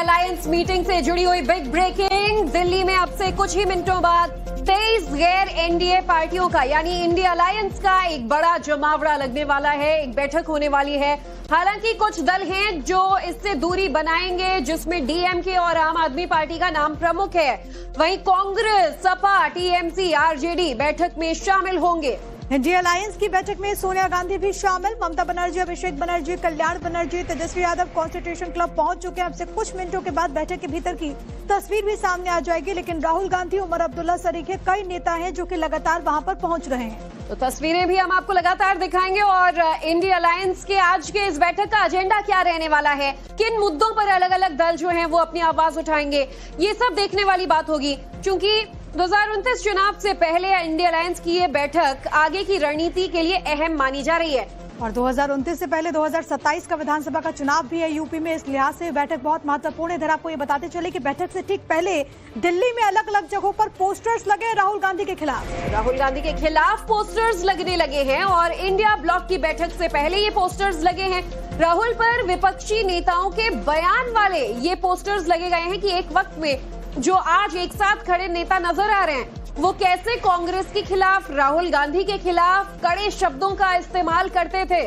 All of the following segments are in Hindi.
अलायंस मीटिंग से जुड़ी हुई बिग ब्रेकिंग। दिल्ली में अब से कुछ ही मिनटों बाद 23 गैर एनडीए पार्टियों का यानी इंडिया अलायंस का एक बड़ा जमावड़ा लगने वाला है। एक बैठक होने वाली है। हालांकि कुछ दल हैं जो इससे दूरी बनाएंगे, जिसमें डीएमके और आम आदमी पार्टी का नाम प्रमुख है। वहीं कांग्रेस, सपा, टीएमसी, आरजेडी बैठक में शामिल होंगे। इंडिया अलायंस की बैठक में सोनिया गांधी भी शामिल। ममता बनर्जी, अभिषेक बनर्जी, कल्याण बनर्जी, तेजस्वी यादव कॉन्स्टिट्यूशन क्लब पहुंच चुके हैं। अब से कुछ मिनटों के बाद बैठक के भीतर की तस्वीर भी सामने आ जाएगी। लेकिन राहुल गांधी, उमर अब्दुल्ला सरीखे कई नेता हैं जो कि लगातार वहां पर पहुंच रहे हैं। तो तस्वीरें भी हम आपको लगातार दिखाएंगे। और इंडिया अलायंस के आज के इस बैठक का एजेंडा क्या रहने वाला है, किन मुद्दों पर अलग अलग दल जो हैं वो अपनी आवाज उठाएंगे, ये सब देखने वाली बात होगी। क्योंकि 2029 चुनाव से पहले इंडिया अलायंस की ये बैठक आगे की रणनीति के लिए अहम मानी जा रही है। और 2029 से पहले 2027 का विधानसभा का चुनाव भी है यूपी में। इस लिहाज से बैठक बहुत महत्वपूर्ण है। इधर आपको ये बताते चले कि बैठक से ठीक पहले दिल्ली में अलग अलग जगहों पर पोस्टर्स लगे राहुल गांधी के खिलाफ। राहुल गांधी के खिलाफ पोस्टर्स लगने लगे हैं और इंडिया ब्लॉक की बैठक से पहले ये पोस्टर्स लगे हैं। राहुल पर विपक्षी नेताओं के बयान वाले ये पोस्टर्स लगे गए हैं कि एक वक्त में जो आज एक साथ खड़े नेता नजर आ रहे हैं वो कैसे कांग्रेस के खिलाफ, राहुल गांधी के खिलाफ कड़े शब्दों का इस्तेमाल करते थे।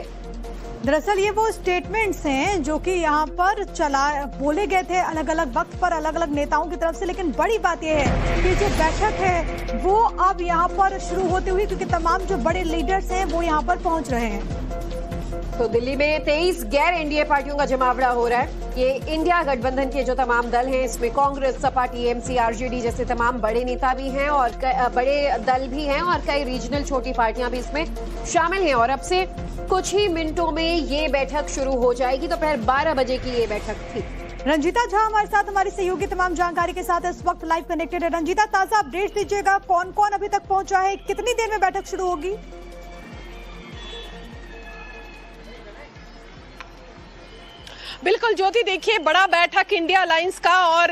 दरअसल ये वो स्टेटमेंट्स हैं जो कि यहाँ पर बोले गए थे अलग अलग वक्त पर अलग अलग नेताओं की तरफ से। लेकिन बड़ी बात यह है कि जो बैठक है वो अब यहाँ पर शुरू होते हुए, क्योंकि तमाम जो बड़े लीडर्स हैं वो यहाँ पर पहुंच रहे हैं। तो दिल्ली में 23 गैर एनडीए पार्टियों का जमावड़ा हो रहा है। ये इंडिया गठबंधन के जो तमाम दल हैं, इसमें कांग्रेस, सपा, टीएमसी, आरजेडी जैसे तमाम बड़े नेता भी हैं और बड़े दल भी हैं और कई रीजनल छोटी पार्टियां भी इसमें शामिल हैं। और अब से कुछ ही मिनटों में ये बैठक शुरू हो जाएगी। दोपहर 12 बजे की ये बैठक थी। रंजीता झा हमारे साथ, हमारी सहयोगी तमाम जानकारी के साथ इस वक्त लाइव कनेक्टेड है। रंजीता, ताजा अपडेट दीजिएगा, कौन कौन अभी तक पहुंचा है, कितनी देर में बैठक शुरू होगी? बिल्कुल ज्योति, देखिए बड़ा बैठक इंडिया अलायंस का और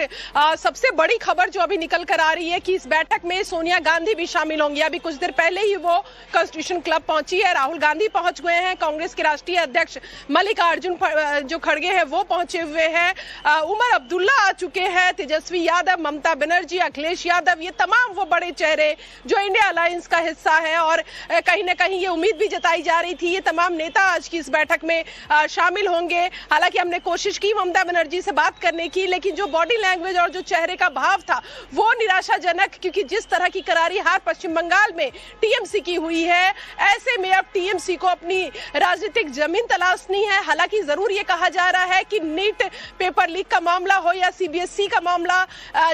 सबसे बड़ी खबर जो अभी निकल कर आ रही है कि इस बैठक में सोनिया गांधी भी शामिल होंगी। अभी कुछ देर पहले ही वो कॉन्स्टिट्यूशन क्लब पहुंची है। राहुल गांधी पहुंच गए हैं, कांग्रेस के राष्ट्रीय अध्यक्ष मल्लिकार्जुन जो खड़गे हैं वो पहुंचे हुए हैं, उमर अब्दुल्ला आ चुके हैं, तेजस्वी यादव, ममता बनर्जी, अखिलेश यादव, ये तमाम वो बड़े चेहरे जो इंडिया अलायंस का हिस्सा है। और कहीं ना कहीं ये उम्मीद भी जताई जा रही थी ये तमाम नेता आज की इस बैठक में शामिल होंगे। हालांकि हमने कोशिश की ममता बनर्जी से बात करने की, लेकिन जो बॉडी लैंग्वेज और जो चेहरे का भाव था वो निराशाजनक, क्योंकि जिस तरह की करारी हार पश्चिम बंगाल में टीएमसी की हुई है, ऐसे में अब टीएमसी को अपनी राजनीतिक जमीन तलाशनी है। हालांकि जरूर ये कहा जा रहा है कि नीट पेपर लीक का मामला हो या सीबीएसई का मामला,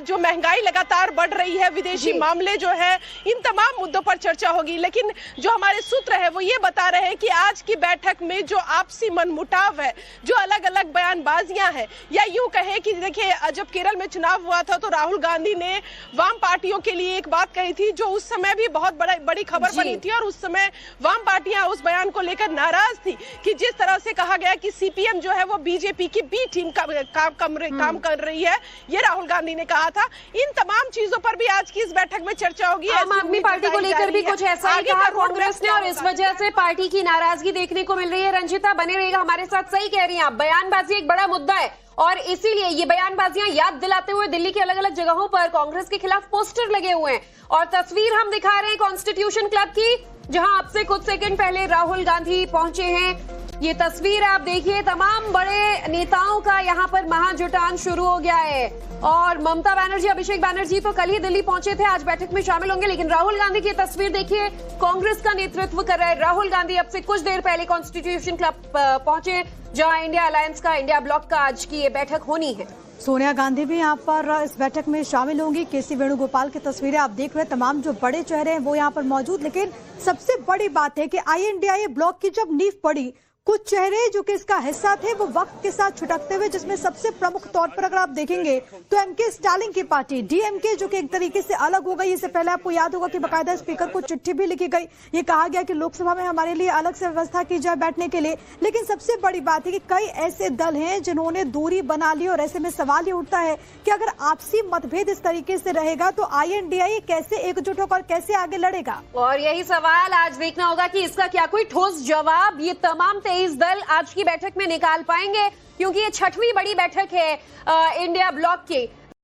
जो महंगाई लगातार बढ़ रही है, विदेशी मामले जो है, इन तमाम मुद्दों पर चर्चा होगी। लेकिन जो हमारे सूत्र है वो ये बता रहे हैं कि आज की बैठक में जो आपसी मनमुटाव है, जो अलग अलग बयानबाजियां हैं, या यूं कहे कि देखिए जब केरल में चुनाव हुआ था तो राहुल गांधी ने वाम पार्टियों के लिए एक बात कही थी जो उस समय भी बहुत बड़ी खबर बनी थी। और उस समय वाम पार्टियां उस बयान को लेकर नाराज थी कि जिस तरह से कहा गया कि सीपीएम जो है वो बीजेपी की बी टीम काम कर रही है, ये राहुल गांधी ने कहा था। इन तमाम चीजों पर भी आज की इस बैठक में चर्चा होगी। आम आदमी पार्टी को लेकर भी कुछ ऐसा ही कहा कांग्रेस ने और इस वजह से पार्टी की नाराजगी देखने को मिल रही है। रंजीता बने रहेगा हमारे साथ, सही कह रही हैं आप, बयानबाजी एक बड़ा मुद्दा है और इसीलिए ये बयानबाजियां याद दिलाते हुए दिल्ली के अलग अलग जगहों पर कांग्रेस के खिलाफ पोस्टर लगे हुए हैं। और तस्वीर हम दिखा रहे हैं कॉन्स्टिट्यूशन क्लब की, जहां अब से कुछ सेकंड पहले राहुल गांधी पहुंचे हैं। ये तस्वीर आप देखिए, तमाम बड़े नेताओं का यहाँ पर महाजुटान शुरू हो गया है। और ममता बनर्जी, अभिषेक बनर्जी तो कल ही दिल्ली पहुंचे थे, आज बैठक में शामिल होंगे। लेकिन राहुल गांधी की तस्वीर देखिए, कांग्रेस का नेतृत्व कर रहा है राहुल गांधी। अब से कुछ देर पहले कॉन्स्टिट्यूशन क्लब पहुंचे, जहां इंडिया अलायंस का, इंडिया ब्लॉक का आज की ये बैठक होनी है। सोनिया गांधी भी यहाँ पर इस बैठक में शामिल होंगी। केसी वेणुगोपाल की तस्वीरें आप देख रहे हैं, तमाम जो बड़े चेहरे हैं वो यहाँ पर मौजूद। लेकिन सबसे बड़ी बात है कि INDIA ब्लॉक की जब नींव पड़ी, कुछ चेहरे जो कि इसका हिस्सा थे वो वक्त के साथ छुटकते हुए, जिसमें सबसे प्रमुख तौर पर अगर आप देखेंगे तो एमके स्टालिन की पार्टी डीएमके, जो कि एक तरीके से अलग हो गई। इससे पहले आपको याद होगा कि बाकायदा स्पीकर को चिट्ठी भी लिखी गई, ये कहा गया कि लोकसभा में हमारे लिए अलग से व्यवस्था की जाए बैठने के लिए। लेकिन सबसे बड़ी बात है कि कई ऐसे दल हैं जिन्होंने दूरी बना ली और ऐसे में सवाल ये उठता है कि अगर आपसी मतभेद इस तरीके से रहेगा तो INDIA कैसे एकजुट होकर कैसे आगे लड़ेगा। और यही सवाल आज देखना होगा कि इसका क्या कोई ठोस जवाब ये तमाम 23 दल आज की बैठक में निकाल पाएंगे, क्योंकि ये 6वीं बड़ी बैठक है इंडिया ब्लॉक की।